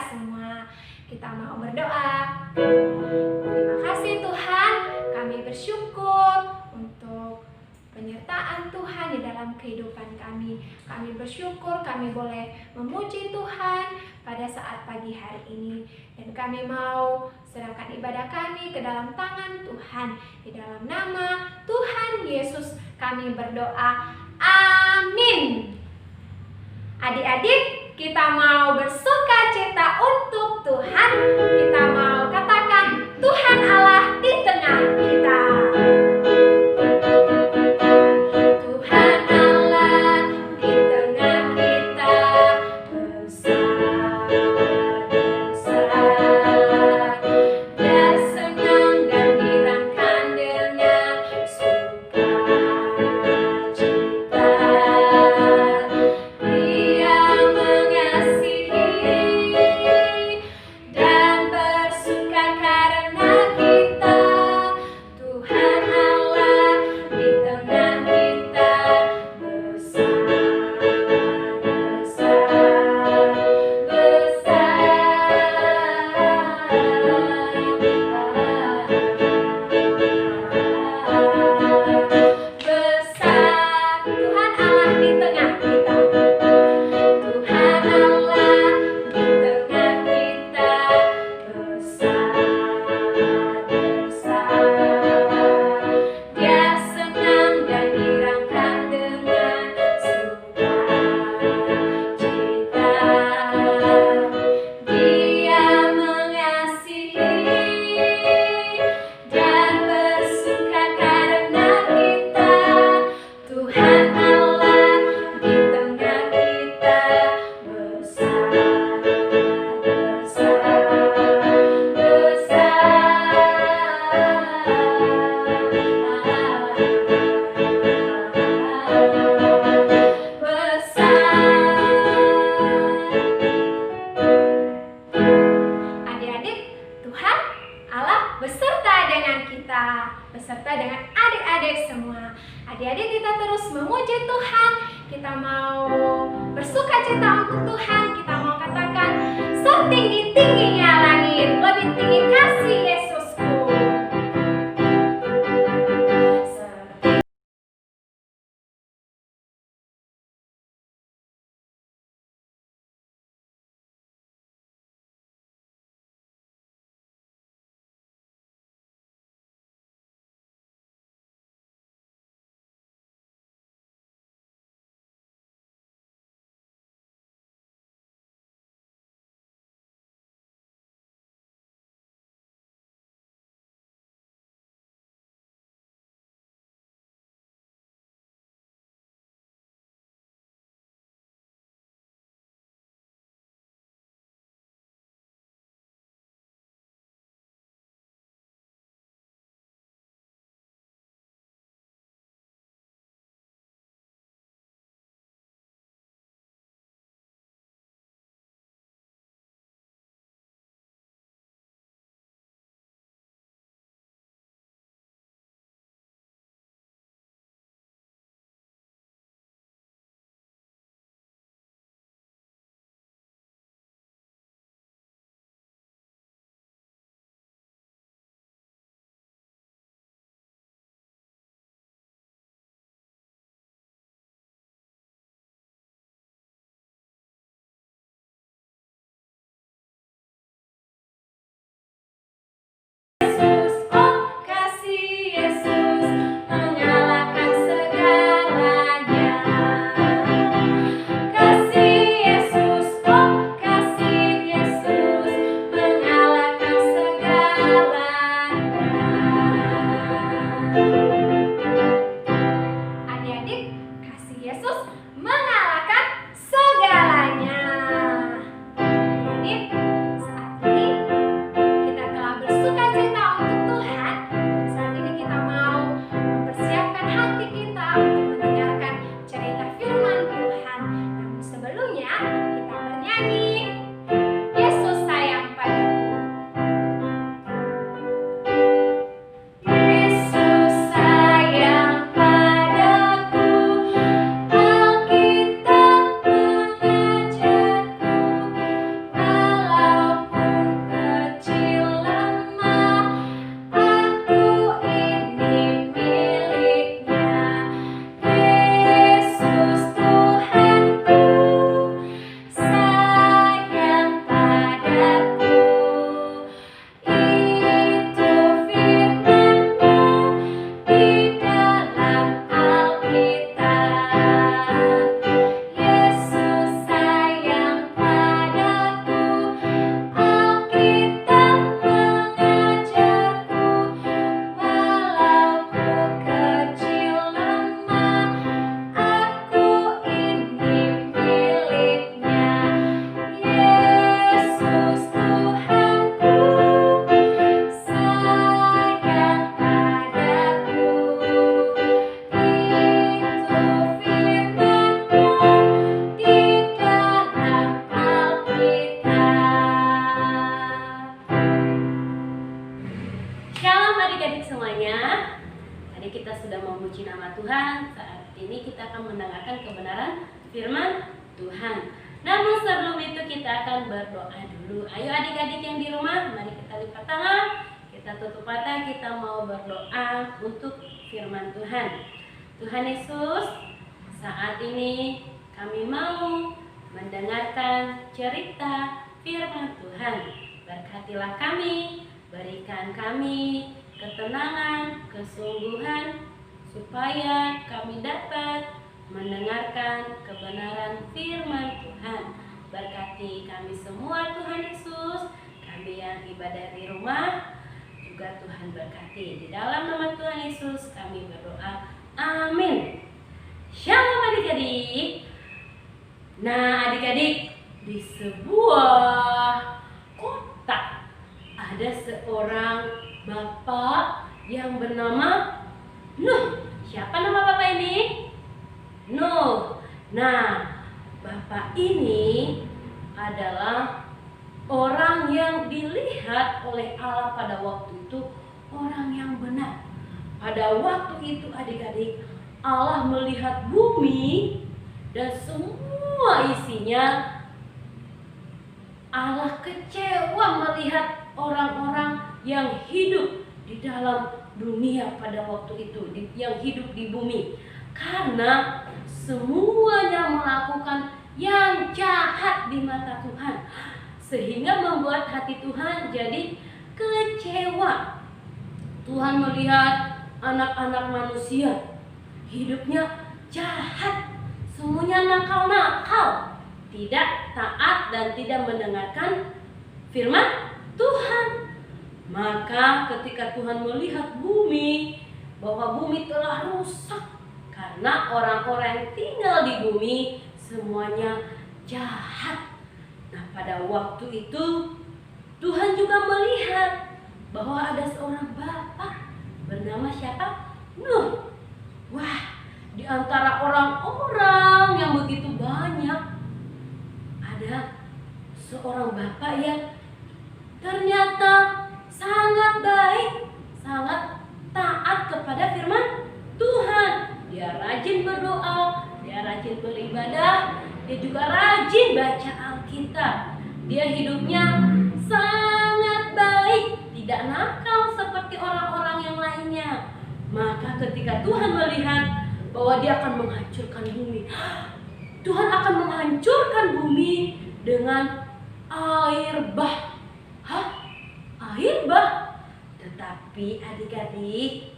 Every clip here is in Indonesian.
semua. Kita mau berdoa. Terima kasih Tuhan, kami bersyukur untuk penyertaan Tuhan di dalam kehidupan kami. Kami bersyukur kami boleh memuji Tuhan pada saat pagi hari ini. Dan kami mau serahkan ibadah kami ke dalam tangan Tuhan. Di dalam nama Tuhan Yesus kami berdoa. Amin. Adik-adik, kita mau bersukacita untuk Tuhan. Kita mau katakan Tuhan Allah di tengah kita. Tuhan Allah di tengah kita, besar, besar. Dia senang dan dirangkan dengan sukacita. Dia mengasihi dan bersuka karena kita. Tuhan Allah di tengah kita, besar, besar. Tuhan Allah di tengah kita. Tuhan Allah di tengah kita, besar, besar. Dia senang dan dirangkan dengan sukacita. Dia mengasihi dan bersuka karena kita. Tuhan Allah di tengah kita, besar, Adik-adik, Tuhan Allah beserta dengan kita, beserta dengan adik-adik semua. Adik-adik, kita terus memuji Tuhan. Kita mau bersukacita untuk Tuhan. Kita mau katakan setinggi-tingginya langit, lebih tinggi kasih Yesusku. sudah memuji nama Tuhan, saat ini kita akan mendengarkan kebenaran firman Tuhan. Namun sebelum itu kita akan berdoa dulu. Ayo adik-adik yang di rumah, mari kita lipat tangan, kita tutup mata, kita mau berdoa untuk firman Tuhan. Tuhan Yesus, saat ini kami mau mendengarkan cerita firman Tuhan. Berkatilah kami, berikan kami ketenangan, kesungguhan, supaya kami dapat mendengarkan kebenaran firman Tuhan. Berkati kami semua Tuhan Yesus, kami yang ibadah di rumah juga Tuhan berkati. Di dalam nama Tuhan Yesus kami berdoa, amin. Shalom adik-adik. Nah adik-adik, di sebuah kota ada seorang bapak yang bernama Nuh. Siapa nama bapak ini? Nuh. Nah, bapak ini adalah orang yang dilihat oleh Allah pada waktu itu, orang yang benar. Pada waktu itu adik-adik, Allah melihat bumi dan semua isinya. Allah kecewa melihat orang-orang yang hidup di dalam dunia pada waktu itu, yang hidup di bumi, karena semuanya melakukan yang jahat di mata Tuhan, sehingga membuat hati Tuhan jadi kecewa. Tuhan melihat anak-anak manusia hidupnya jahat, semuanya nakal-nakal, tidak taat dan tidak mendengarkan firman Tuhan. Maka ketika Tuhan melihat bumi, bahwa bumi telah rusak karena orang-orang yang tinggal di bumi semuanya jahat. Nah, pada waktu itu Tuhan juga melihat bahwa ada seorang bapak bernama siapa? Nuh. Wah, di antara orang-orang yang begitu banyak ada seorang bapak yang ternyata sangat baik, sangat taat kepada firman Tuhan. Dia rajin berdoa, dia rajin beribadah, dia juga rajin baca Alkitab. Dia hidupnya sangat baik, tidak nakal seperti orang-orang yang lainnya. Maka ketika Tuhan melihat bahwa dia akan menghancurkan bumi, Tuhan akan menghancurkan bumi dengan air bah. Air bah. Tetapi adik-adik,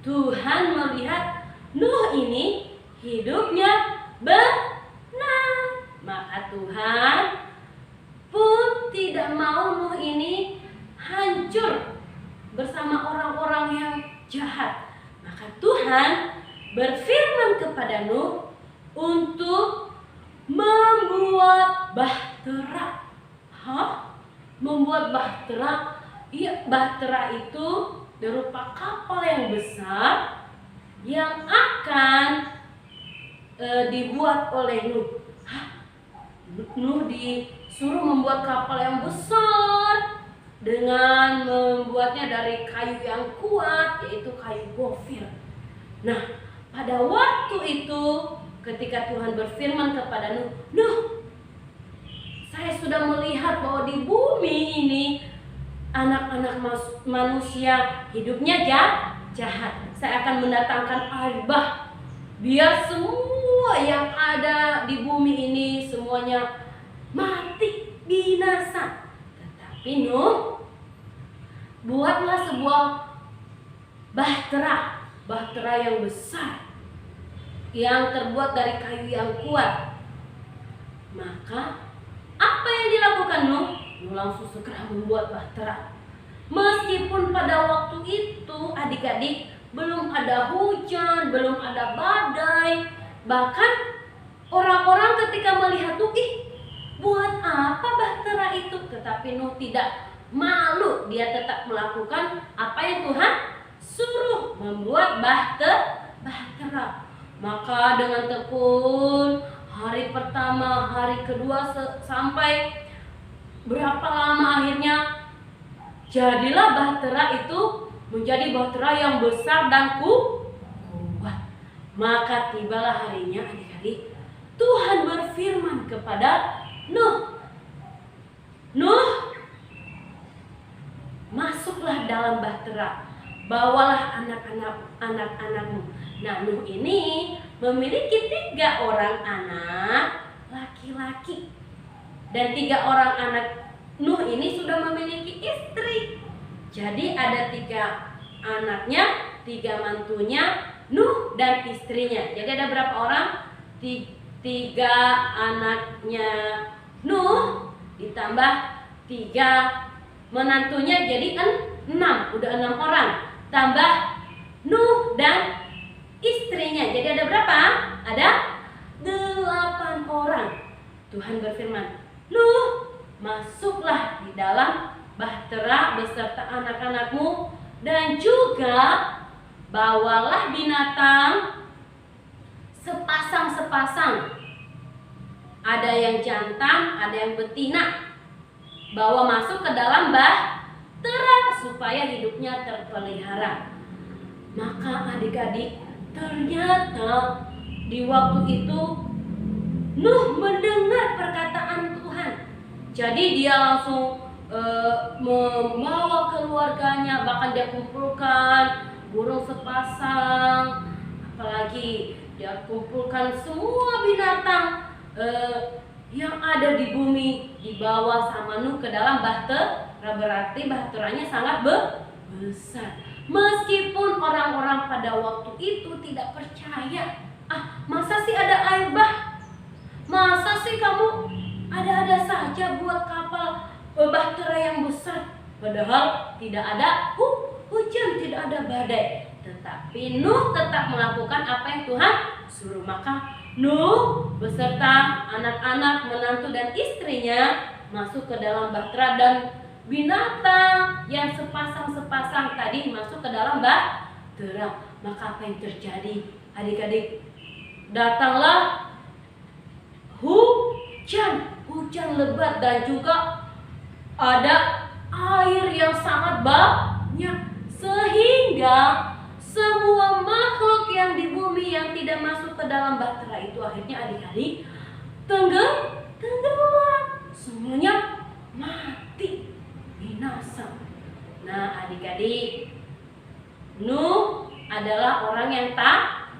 Tuhan melihat Nuh ini hidupnya benar. Maka Tuhan pun tidak mau Nuh ini hancur bersama orang-orang yang jahat. Maka Tuhan berfirman kepada Nuh untuk membuat bahtera. Membuat bahtera. Iya, bahtera itu berupa kapal yang besar yang akan dibuat oleh Nuh. Nuh disuruh membuat kapal yang besar dengan membuatnya dari kayu yang kuat, yaitu kayu gofir. Nah, pada waktu itu ketika Tuhan berfirman kepada Nuh, Nuh, saya sudah melihat bahwa di bumi ini anak-anak manusia hidupnya jahat. Saya akan mendatangkan air bah, biar semua yang ada di bumi ini semuanya mati, binasa. Tetapi Nuh, buatlah sebuah bahtera yang besar, yang terbuat dari kayu yang kuat. Maka apa yang dilakukan Nuh? Nuh langsung segera membuat bahtera. Meskipun pada waktu itu adik-adik belum ada hujan, belum ada badai, bahkan orang-orang ketika melihat Nuh, buat apa bahtera itu? Tetapi Nuh tidak malu, dia tetap melakukan apa yang Tuhan suruh, membuat bahtera. Maka dengan tekun, hari pertama, hari kedua, sampai berapa lama akhirnya jadilah bahtera itu menjadi bahtera yang besar dan Maka tibalah harinya adik-adik, Tuhan berfirman kepada Nuh, Nuh, masuklah dalam bahtera, bawalah anak-anakmu. Nah, Nuh ini memiliki 3 orang anak laki-laki, dan 3 orang anak Nuh ini sudah memiliki istri. Jadi ada 3 anaknya, 3 mantunya Nuh dan istrinya. Jadi ada berapa orang? 3 anaknya Nuh ditambah 3 menantunya, jadi 6. Udah 6 orang. Tambah Nuh dan istrinya. Jadi ada berapa? Ada 8 orang. Tuhan berfirman, Nuh, masuklah di dalam bahtera beserta anak-anakmu, dan juga bawalah binatang sepasang-sepasang. Ada yang jantan, ada yang betina. Bawa masuk ke dalam bahtera supaya hidupnya terpelihara. Maka adik-adik, ternyata di waktu itu Nuh mendengar perkataan Tuhan. Jadi dia langsung membawa keluarganya, bahkan dia kumpulkan burung sepasang, apalagi dia kumpulkan semua binatang yang ada di bumi, dibawa sama Nuh ke dalam bahtera. Berarti bahteranya sangat besar. Meskipun orang-orang pada waktu itu tidak percaya, masa sih ada air bah? Masa sih kamu ada-ada saja buat kapal bahtera yang besar? Padahal tidak ada hujan, tidak ada badai. Tetapi Nuh tetap melakukan apa yang Tuhan suruh. Maka Nuh beserta anak-anak, menantu dan istrinya masuk ke dalam bahtera, dan binatang yang sepasang-sepasang tadi masuk ke dalam bahtera. Maka apa yang terjadi adik-adik? Datanglah hujan lebat, dan juga ada air yang sangat banyak, sehingga semua makhluk yang di bumi yang tidak masuk ke dalam bahtera itu akhirnya adik-adik tenggelam, semuanya mati, binasa. Nah adik-adik, Nuh adalah orang yang taat.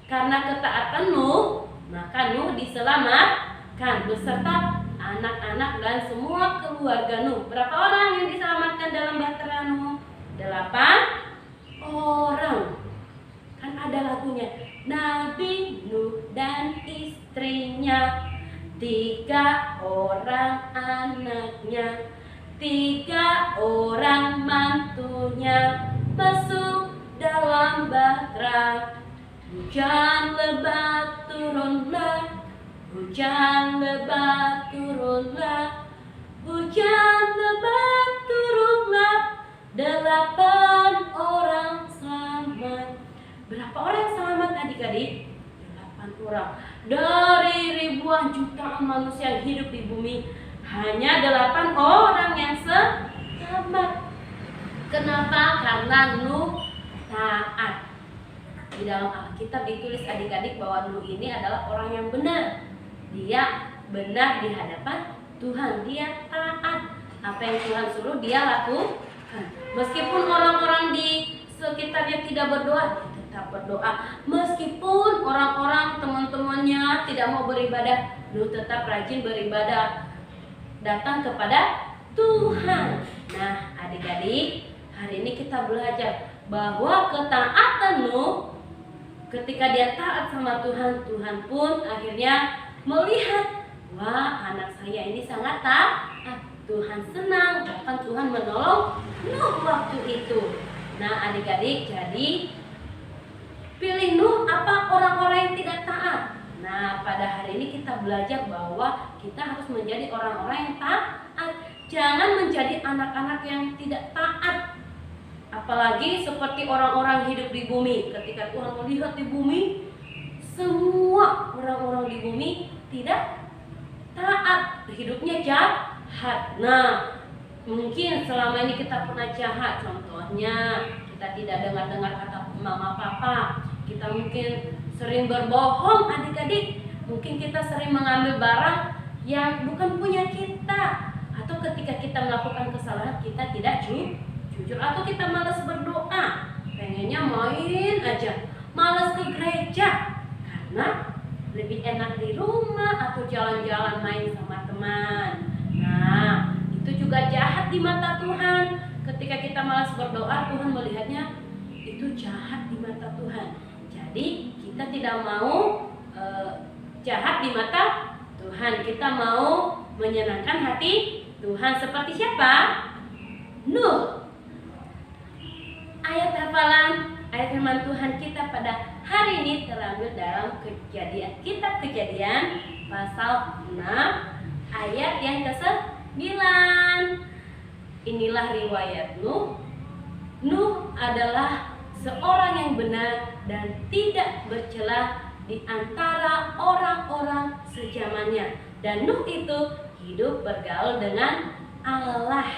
Karena ketaatan Nuh, maka Nuh diselamatkan beserta anak-anak dan semua keluarga Nuh. Berapa orang yang diselamatkan dalam bahtera Nuh? 8 orang. Kan ada lagunya, Nabi Nuh dan istrinya, 3 orang anaknya, 3 orang mantunya masuk dalam bahtera. Hujan lebat turunlah, hujan lebat turunlah, hujan lebat turunlah, 8 orang selamat. Berapa orang yang selamat adik-adik? 8 orang. Dari ribuan jutaan manusia yang hidup di bumi, hanya 8 orang yang selamat. Kenapa? Karena Nuh taat. Di dalam Alkitab ditulis adik-adik bahwa Nuh ini adalah orang yang benar. Dia benar di hadapan Tuhan. Dia taat. Apa yang Tuhan suruh dia lakukan. Meskipun orang-orang di sekitarnya tidak berdoa, dia tetap berdoa. Meskipun orang-orang teman-temannya tidak mau beribadah, Nuh tetap rajin beribadah, datang kepada Tuhan. Nah adik-adik, hari ini kita belajar bahwa ketaatan Nuh, ketika dia taat sama Tuhan, Tuhan pun akhirnya melihat, wah anak saya ini sangat taat. Tuhan senang, bahkan Tuhan menolong Nuh waktu itu. Nah adik-adik, jadi pilih Nuh apa orang-orang yang tidak taat? Nah pada hari ini kita belajar bahwa kita harus menjadi orang-orang yang taat. Jangan menjadi anak-anak yang tidak taat. Apalagi seperti orang-orang hidup di bumi. Ketika Tuhan melihat di bumi, semua orang-orang di bumi tidak taat, hidupnya jahat. Nah, mungkin selama ini kita pernah jahat. Contohnya, kita tidak dengar-dengar kata mama papa, Kita mungkin sering berbohong adik-adik. Mungkin kita sering mengambil barang yang bukan punya kita. Atau ketika kita melakukan kesalahan kita tidak jujur. Atau kita malas berdoa, pengennya main aja, malas ke gereja. Karena lebih enak di rumah atau jalan-jalan main sama teman. Nah, itu juga jahat di mata Tuhan. Ketika kita malas berdoa, Tuhan melihatnya itu jahat di mata Tuhan. Jadi kita tidak mau jahat di mata Tuhan. Kita mau menyenangkan hati Tuhan. Seperti siapa? Nuh. Ayat hafalan, ayat firman Tuhan kita pada hari ini terambil dalam kitab Kejadian pasal 6 ayat yang ke-9. Inilah riwayat Nuh. Nuh adalah seorang yang benar dan tidak bercela di antara orang-orang sezamannya. Dan Nuh itu hidup bergaul dengan Allah.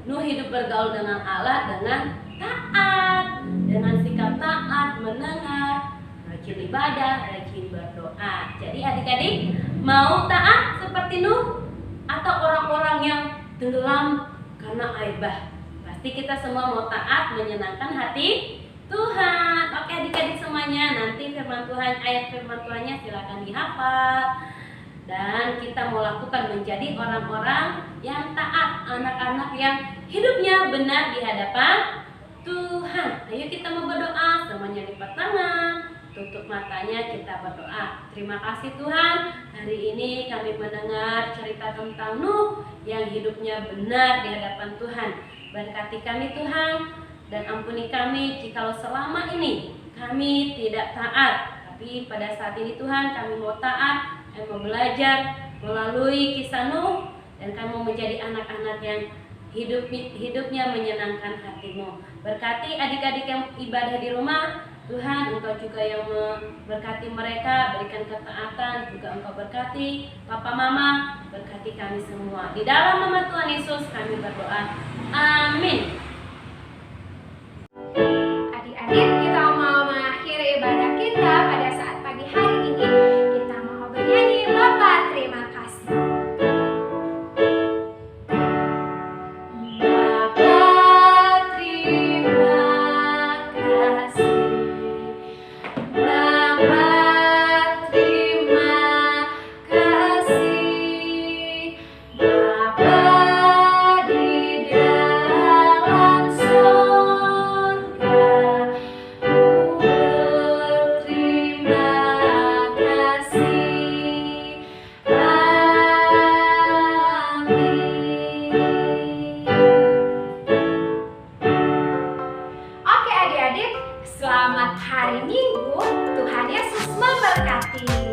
Nuh hidup bergaul dengan Allah dengan taat, dengan sikap taat, mendengar, rajin ibadah, rajin berdoa. Jadi adik-adik mau taat seperti Nuh atau orang-orang yang tenggelam karena aibah? Pasti kita semua mau taat, menyenangkan hati Tuhan. Oke adik-adik semuanya, nanti firman Tuhan, ayat firman Tuhannya silakan dihafal. Dan kita mau lakukan menjadi orang-orang yang taat, anak-anak yang hidupnya benar di hadapan Tuhan. Ayo kita mau berdoa, semuanya lipat tangan, tutup matanya, kita berdoa. Terima kasih Tuhan, hari ini kami mendengar cerita tentang Nuh yang hidupnya benar di hadapan Tuhan. Berkati kami Tuhan, dan ampuni kami jikalau selama ini kami tidak taat. Tapi pada saat ini Tuhan kami mau taat, kami mau belajar melalui kisah Nuh, dan kami mau menjadi anak-anak yang hidupnya menyenangkan hati-Mu. Berkati adik-adik yang ibadah di rumah, Tuhan Engkau juga yang memberkati mereka, berikan ketaatan, juga Engkau berkati Papa Mama, berkati kami semua. Di dalam nama Tuhan Yesus kami berdoa. Amin. Adik-adik, kita mau mengakhiri ibadah kita pada saat pagi hari ini. Kita mau bernyanyi Bapa terima kasih. Bapa terima kasih. Bapa terima kasih. Bapa di dalam surga, berterima kasih. Amin. Oke adik-adik, selamat hari Minggu. Tuhan Yesus memberkati.